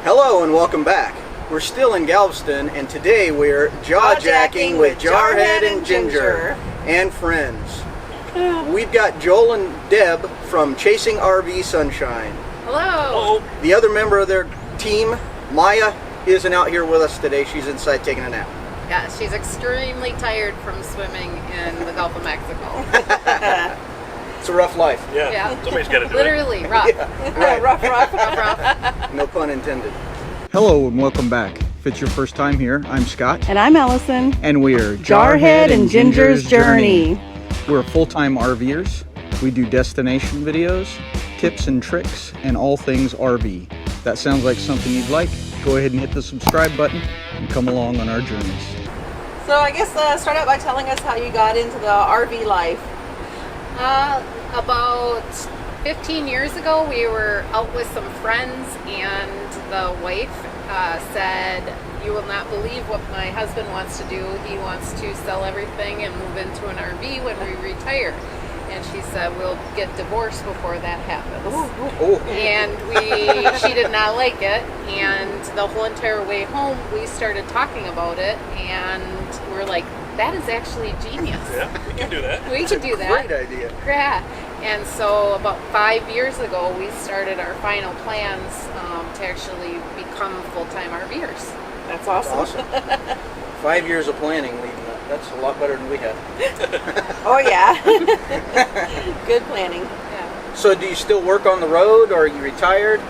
Hello and welcome back. We're still in Galveston, and today we're jaw-jacking with Jarhead and Ginger and friends. We've got Joel and Deb from Chasing RV Sunshine. Hello. The other member of their team, Maya, isn't out here with us today. She's inside taking a nap. Yeah, she's extremely tired from swimming in the Gulf of Mexico. It's a rough life. Yeah. Somebody's got to do Literally, rough. Yeah, right. rough. No pun intended. Hello and welcome back. If it's your first time here, I'm Scott. And I'm Allison. And we are Jarhead and Ginger's Journey. We're full-time RVers. We do destination videos, tips and tricks, and all things RV. That sounds like something you'd like. Go ahead and hit the subscribe button and come along on our journeys. So I guess start out by telling us how you got into the RV life. About 15 years ago, we were out with some friends, and the wife said, "You will not believe what my husband wants to do. He wants to sell everything and move into an RV when we retire." And she said, "We'll get divorced before that happens." And she did not like it. And the whole entire way home, we started talking about it, and we're like, that is actually genius. Yeah, we can do that. We can do that. Great idea. Yeah. And so about 5 years ago, we started our final plans to actually become full-time RVers. That's awesome. 5 years of planning leading up. That's a lot better than we had. Oh yeah. Good planning. Yeah. So do you still work on the road, or are you retired?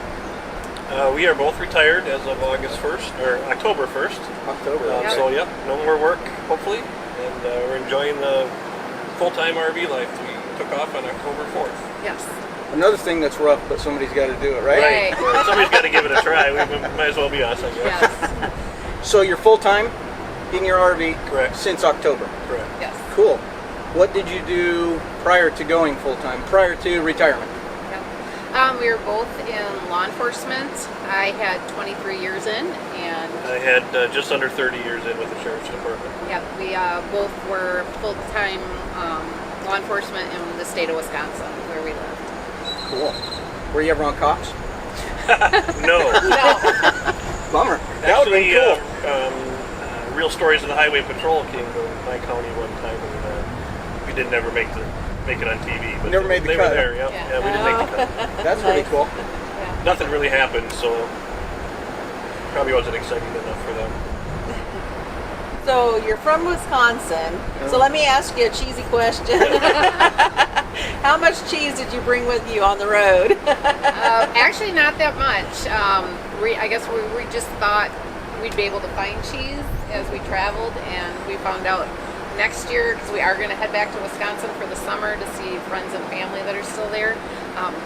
We are both retired as of August 1st, or October 1st. October. So, yeah, no more work, hopefully. And we're enjoying the full-time RV life. We took off on October 4th. Yes. Another thing that's rough, but somebody's got to do it, right? Right. Somebody's got to give it a try. We might as well be us, I guess. Yes. So you're full-time in your RV? Correct. Since October? Correct. Yes. Cool. What did you do prior to going full-time, prior to retirement? We were both in law enforcement. I had 23 years in, and I had just under 30 years in with the Sheriff's Department. yeah, we both were full-time law enforcement in the state of Wisconsin, where we lived. Cool. Were you ever on cops? No. No. Bummer. That would Actually, be cool. Real Stories of the Highway Patrol came to my county one time, and we didn't ever make it on TV. But Never made the they cut. were there, yeah, we didn't make the cut. That's pretty cool. Yeah. Nothing really happened, so probably wasn't exciting enough for them. So you're from Wisconsin. So let me ask you a cheesy question. How much cheese did you bring with you on the road? Actually, not that much. I guess we just thought we'd be able to find cheese as we traveled, and we found out next year, because we are going to head back to Wisconsin for the summer to see friends and family that are still there.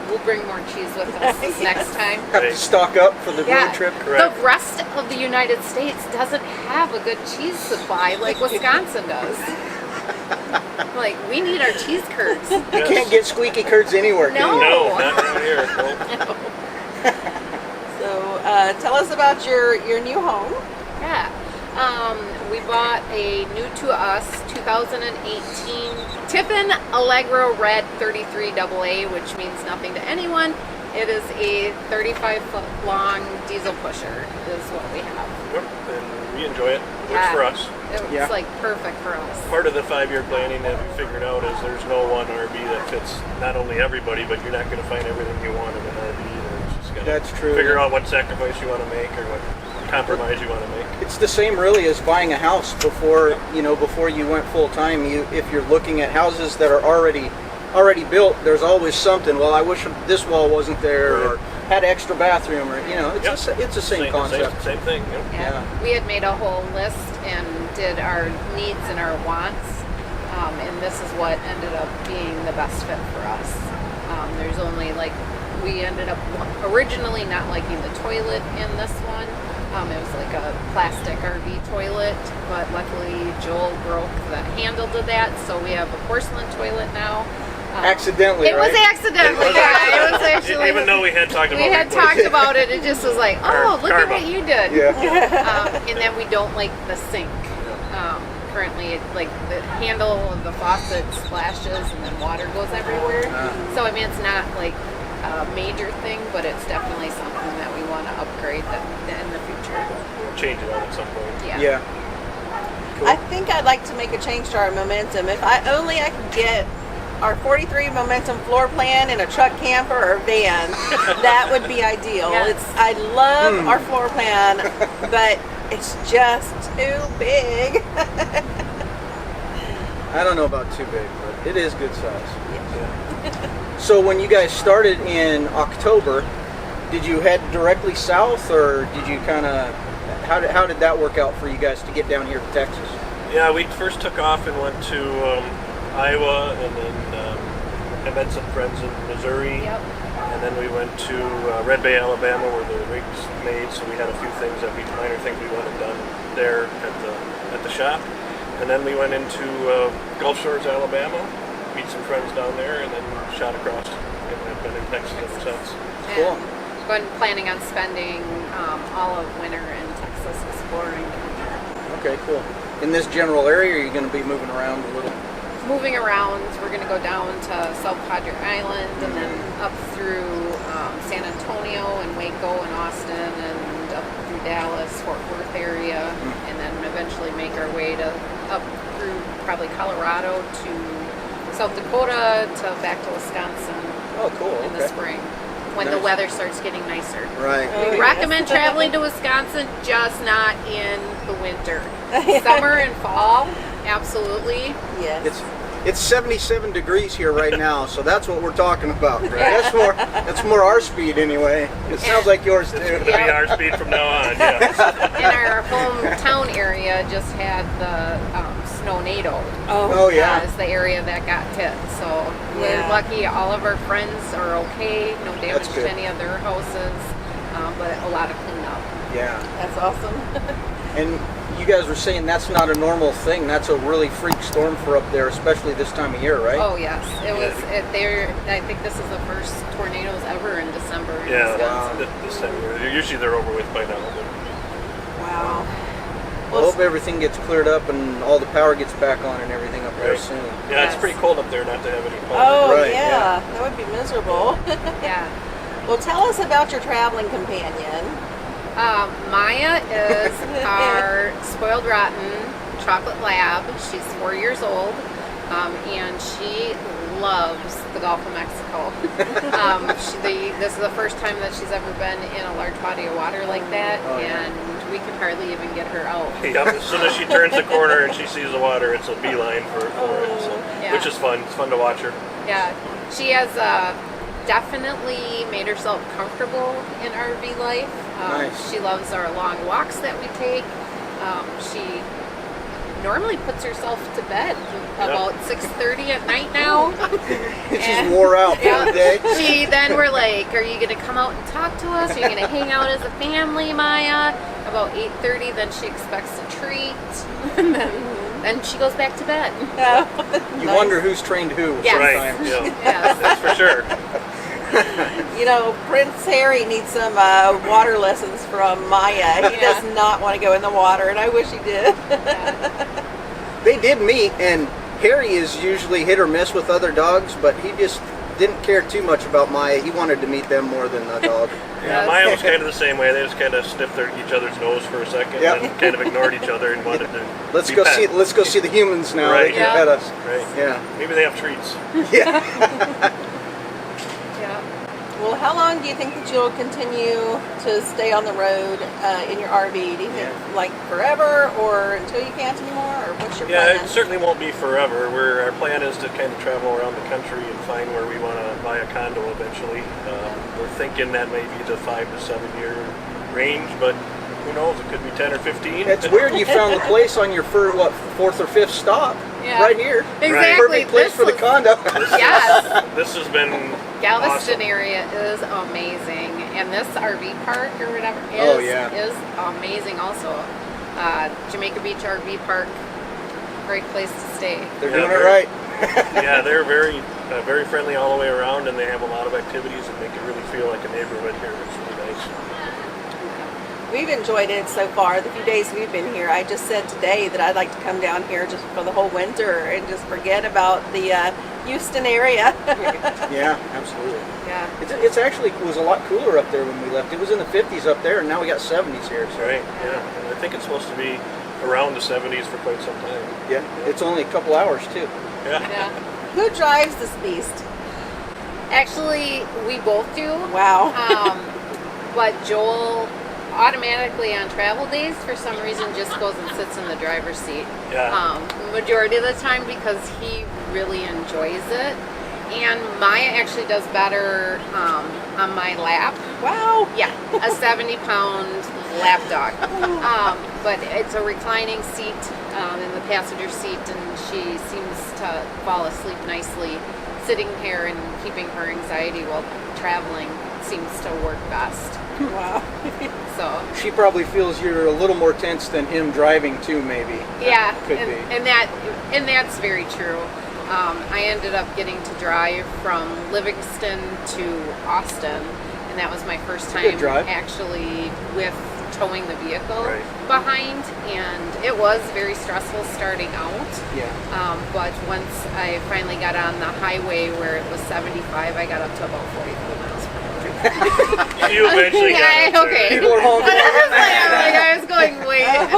We'll bring more cheese with us next time. Have to stock up for the road trip. Correct. The rest of the United States doesn't have a good cheese supply like Wisconsin does. Like, we need our cheese curds. You can't get squeaky curds anywhere, can you? No, not around here. Nope. So tell us about your new home. Yeah. We bought a new to us 2018 Tiffin Allegro Red 33 AA, which means nothing to anyone. It is a 35-foot long diesel pusher is what we have. Yep, and we enjoy it. Works for us. It's like perfect for us. Part of the 5-year planning that we figured out is there's no one RV that fits not only everybody, but you're not going to find everything you want in an RV either. It's just gotta That's true. Figure out what sacrifice you want to make or what compromise you want to make. It's the same really as buying a house before you went full-time. If you're looking at houses that are already built, there's always something. Well, I wish this wall wasn't there, or had extra bathroom, or it's the same concept. Same thing. Yep. Yeah. We had made a whole list and did our needs and our wants, and this is what ended up being the best fit for us. There's only we ended up originally not liking the toilet in this one. It was like a plastic RV toilet, but luckily Joel broke the handle to that, so we have a porcelain toilet now. Accidentally, It right? was accidentally, yeah. It was actually. Even though we had talked about it. We had talked about it. It just was like, oh, look at what you did. Yeah. And then we don't like the sink. Currently, the handle of the faucet splashes and then water goes everywhere. So I mean, it's not a major thing, but it's definitely something that we want to upgrade in the future. We'll change it on at some point. Yeah. Cool. I think I'd like to make a change to our Momentum. If I could get our 43 Momentum floor plan in a truck camper or van, that would be ideal. Yes. I love our floor plan, but it's just too big. I don't know about too big, but it is good size. So when you guys started in October, did you head directly south, or did you kind of, how did that work out for you guys to get down here to Texas? Yeah, we first took off and went to Iowa, and then I met some friends in Missouri. Yep. And then we went to Red Bay, Alabama, where the rig's made. So we had a few things minor things we wanted done there at the shop. And then we went into Gulf Shores, Alabama, meet some friends down there, and then shot across. And I've been in Texas ever since. Cool. Been planning on spending all of winter in Texas exploring. Okay, cool. In this general area, are you going to be moving around a little? Moving around, we're going to go down to South Padre Island and then up through San Antonio and Waco and Austin and up through Dallas, Fort Worth area, and then eventually make our way up through probably Colorado to South Dakota to back to Wisconsin Oh, cool. in the Okay. spring when the Nice. weather starts getting nicer. Right. Oh, We yes. recommend traveling to Wisconsin, just not in the winter. Summer and fall, absolutely. Yes. It's 77 degrees here right now, so that's what we're talking about. That's more our speed anyway. It sounds like yours too. It's going to be our speed from now on, yeah. In our hometown area just had the snownado Oh yeah. as the area that got hit. So Yeah. we're lucky all of our friends are okay, no damage That's good. to any of their houses, but a lot of cleanup. Yeah. That's awesome. And you guys were saying that's not a normal thing. That's a really freak storm for up there, especially this time of year, right? Oh yes, it was. I think this is the first tornadoes ever in December. In Yeah, Wisconsin. this time of year. Usually they're over with by now. But Wow. I hope everything gets cleared up and all the power gets back on and everything up there Right. soon. yeah, Yes. it's pretty cold up there not to have any power. Oh, Right, yeah. yeah. That would be miserable. Yeah. Well, tell us about your traveling companion. Maya is our spoiled rotten chocolate lab. She's 4 years old, and she loves the Gulf of Mexico. This is the first time that she's ever been in a large body of water like that, Oh, yeah. and we can hardly even get her out. Yep, as soon as she turns the corner and she sees the water, it's a beeline for it. So, Yeah. which is fun. It's fun to watch her. Yeah, she has definitely made herself comfortable in RV life. Nice. She loves our long walks that we take. She normally puts herself to bed about 6:30 at night now. It's just And- wore out for Yeah. the day. Then we're like, are you going to come out and talk to us? Are you going to hang out as a family, Maya? About 8:30, then she expects a treat. And then she goes back to bed. You wonder who's trained who Yes. Right. sometimes. Yeah. Yes. That's for sure. You know, Prince Harry needs some water lessons from Maya. He Yeah. does not want to go in the water, and I wish he did. They did meet, and Harry is usually hit or miss with other dogs, but he just didn't care too much about Maya. He wanted to meet them more than the dog. Yeah, Yes. Maya was kind of the same way. They just kind of sniffed each other's nose for a second, Yep. and kind of ignored each other and wanted to. Let's be go pet. see the humans now. Right. They can Yeah. pet us. Right. Yeah. Maybe they have treats. Yeah. Yeah. Well, how long do you think that you'll continue to stay on the road in your RV? Do you think like forever, or until you can't anymore, or what's your Yeah, plan? it certainly won't be forever. Our plan is to kind of travel around the country and find where we want to buy a condo eventually. We're thinking that maybe the 5 to 7 year range, but who knows? It could be 10 or 15. It's weird you found the place on your fourth or fifth stop. Yeah. Right here. Exactly. Perfect place This for the was- condo. Yes. This has been Galveston awesome. area is amazing, and this RV park or whatever Oh, yeah. is amazing also. Jamaica Beach RV Park, great place to stay. They're Yeah, doing it very- right. Yeah, they're very friendly all the way around, and they have a lot of activities that make it really feel like a neighborhood here. It's really nice. We've enjoyed it so far. The few days we've been here, I just said today that I'd like to come down here just for the whole winter and just forget about the Houston area. Yeah, absolutely. Yeah. It's actually was a lot cooler up there when we left. It was in the 50s up there, and now we got 70s here. So. Right, yeah. And I think it's supposed to be around the 70s for quite some time. Yeah, it's only a couple hours too. Yeah. Yeah. Who drives this beast? Actually, we both do. Wow. But Joel automatically on travel days, for some reason, just goes and sits in the driver's seat. Yeah. Majority of the time because he really enjoys it. And Maya actually does better on my lap. Wow. Yeah, a 70-pound lap dog. But it's a reclining seat in the passenger seat, and she seems to fall asleep nicely sitting here, and keeping her anxiety while traveling seems to work best. Wow. So She probably feels you're a little more tense than him driving too, maybe. yeah, Could and, be. and that's very true. I ended up getting to drive from Livingston to Austin, and that was my first a good time drive. actually with towing the vehicle Right. behind, and it was very stressful starting out. Yeah. But once I finally got on the highway where it was 75, I got up to about 45 miles per hour. You eventually got Yeah, up there. okay. People are home. I was going way, and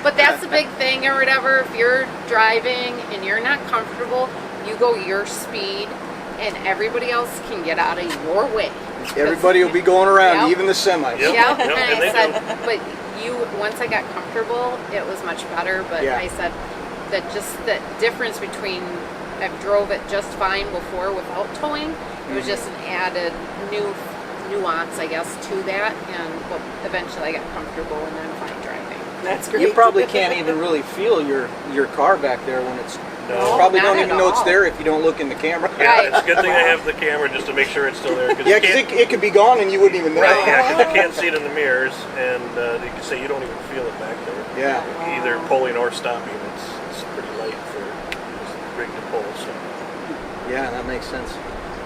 but that's the big thing or whatever. If you're driving and you're not comfortable, you go your speed, and everybody else can get out of your way. Everybody will be going around, Yep. even the semis. Yep. Yeah, Yep, and and I they said, do. but once I got comfortable, it was much better. But Yeah. I said that just the difference between I've drove it just fine before without towing. It was just an added nuance, I guess, to that, and well, eventually I got comfortable, and I'm fine driving. That's great. You probably can't even really feel your car back there when it's. No. You probably Not don't at even know it's all. there if you don't look in the camera. Yeah, Right. it's a good thing I have the camera just to make sure it's still there. Yeah, because it could be gone and you wouldn't even know. Right, yeah, because you can't see it in the mirrors, and you can say you don't even feel it back there. Yeah. Either pulling or stopping, it's pretty light for this rig to pull. So. Yeah, that makes sense.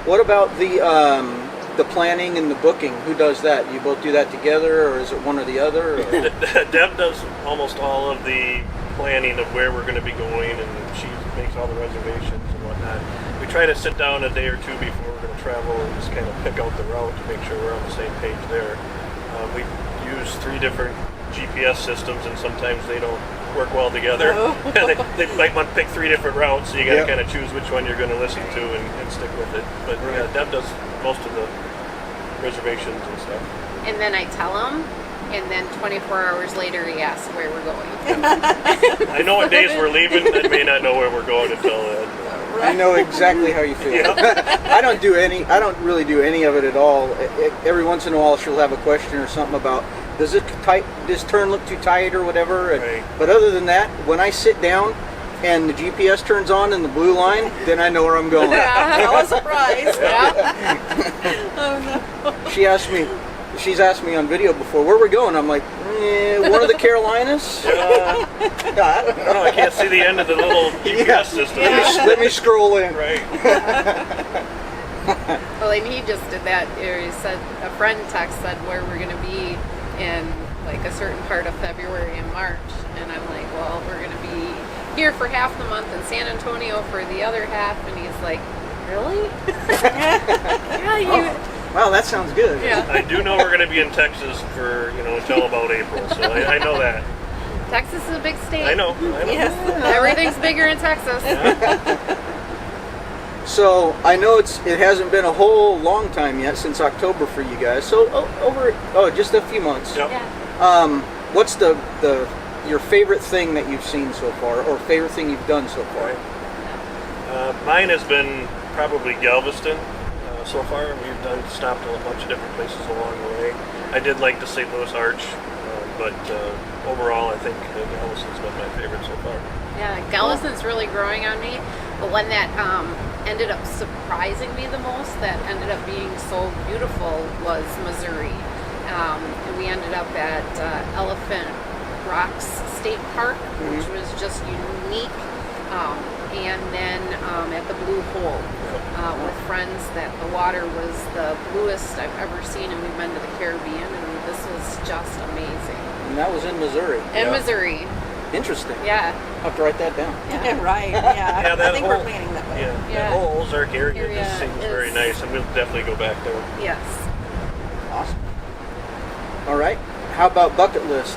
What about the planning and the booking? Who does that? You both do that together, or is it one or the other? Or? Deb does almost all of the planning of where we're going to be going, and she makes all the reservations and whatnot. We try to sit down a day or two before we're going to travel and just kind of pick out the route to make sure we're on the same page there. We use 3 different GPS systems, and sometimes they don't work well together. Oh. they might want to pick 3 different routes, so you got to Yep. kind of choose which one you're going to listen to and stick with it. But Right. Deb does most of the reservations and stuff. And then I tell him, and then 24 hours later he asks where we're going. I know what days we're leaving. I may not know where we're going until then. I know exactly how you feel. I don't really do any of it at all. Every once in a while she'll have a question or something about, does this turn look too tight or whatever? Right. But other than that, when I sit down and the GPS turns on in the blue line, then I know where I'm going. Oh, a surprise. Yeah. Oh no. She's asked me on video before, where we're going? I'm like, one of the Carolinas? I don't know. No, I can't see the end of the little GPS Yeah. system. Let me scroll in. Right. Well, and he just did that. He said a friend text said where we're going to be in like a certain part of February and March, and I'm like, well, we're going to be here for half the month and San Antonio for the other half, and he's like, really? Yeah, you. Wow, that sounds good. Yeah. I do know we're going to be in Texas for, until about April, so I know that. Texas is a big state. I know. Yes. Everything's bigger in Texas. So I know it hasn't been a whole long time yet since October for you guys. So just a few months. Yep. Yeah. What's your favorite thing that you've seen so far, or favorite thing you've done so far? Mine has been probably Galveston so far. We've stopped at a bunch of different places along the way. I did like the St. Louis Arch, but overall I think Galveston's been my favorite so far. Yeah, Galveston's really growing on me. The one that ended up surprising me the most, that ended up being so beautiful, was Missouri. And we ended up at Elephant Rocks State Park, which was just unique. And then at the Blue Hole with friends, that the water was the bluest I've ever seen, and we've been to the Caribbean, and this was just amazing. And that was in Missouri. In Missouri. Interesting. Yeah. I'll have to write that down. Yeah. Right, yeah. Yeah, I that think whole, we're planning that way. Yeah, Yeah. that whole Ozark area Area just seems is- very nice, and we'll definitely go back there. Yes. Awesome. All right. How about bucket list?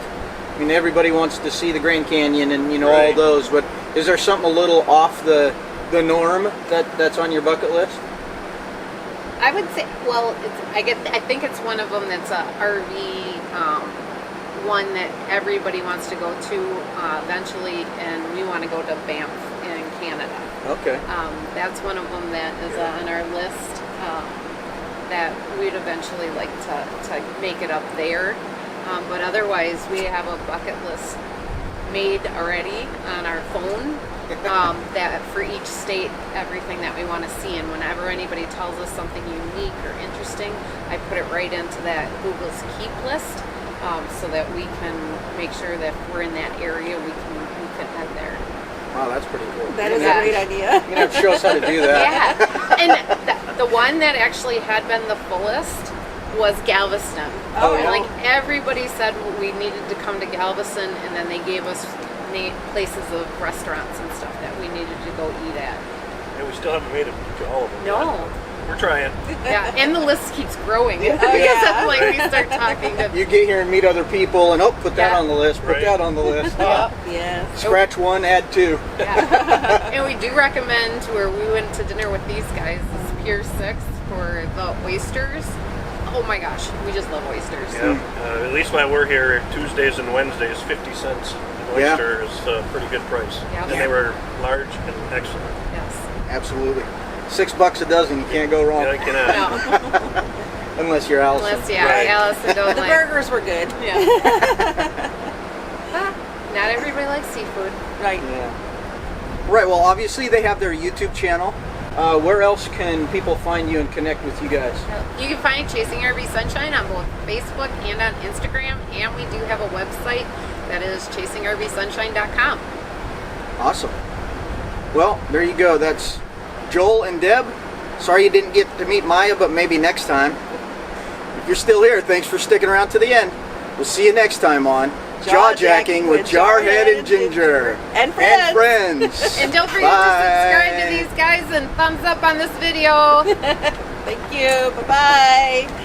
I mean, everybody wants to see the Grand Canyon and all Right. those, but is there something a little off the norm that's on your bucket list? I would say, well, I think it's one of them that's a RV one that everybody wants to go to eventually, and we want to go to Banff in Canada. Okay. That's one of them that is on our list that we'd eventually like to make it up there. But otherwise, we have a bucket list made already on our phone that for each state, everything that we want to see. And whenever anybody tells us something unique or interesting, I put it right into that Google's Keep list so that we can make sure that if we're in that area, we can head there. Wow, that's pretty cool. That is a Yeah. great idea. You're gonna have to show us how to do that. Yeah, and the one that actually had been the fullest was Galveston. Oh, And yeah. like everybody said we needed to come to Galveston, and then they gave us places of restaurants and stuff that we needed to go eat at. And we still haven't made it to all of them. No. yet. We're trying. Yeah, and the list keeps growing. Yeah. Because Yeah. it's like we start talking to You get here and meet other people, and put that Yeah. on the list. Put Right. that on the list. Yep. Yes. Scratch one, add two. Yeah. And we do recommend where we went to dinner with these guys is Pier 6 for the oysters. Oh my gosh, we just love oysters. Yeah. At least while we're here, Tuesdays and Wednesdays, 50 cents an Yeah. oyster is a pretty good price. Yeah. And they were large and excellent. Yes. Absolutely. $6 a dozen. You can't go wrong. Yeah, I cannot. No. Unless you're Allison. Unless, yeah, Right. Allison don't The like. burgers were good. Yeah. Ah, not everybody likes seafood. Right. Yeah. Right. Well, obviously they have their YouTube channel. Where else can people find you and connect with you guys? You can find Chasing RV Sunshine on both Facebook and on Instagram, and we do have a website that is chasingrvsunshine.com. Awesome. Well, there you go. That's Joel and Deb. Sorry you didn't get to meet Maya, but maybe next time. If you're still here, thanks for sticking around to the end. We'll see you next time on Jawjacking with Jarhead and Ginger. And friends. friends. And don't forget to subscribe to these guys and thumbs up on this video. Thank you. Bye-bye.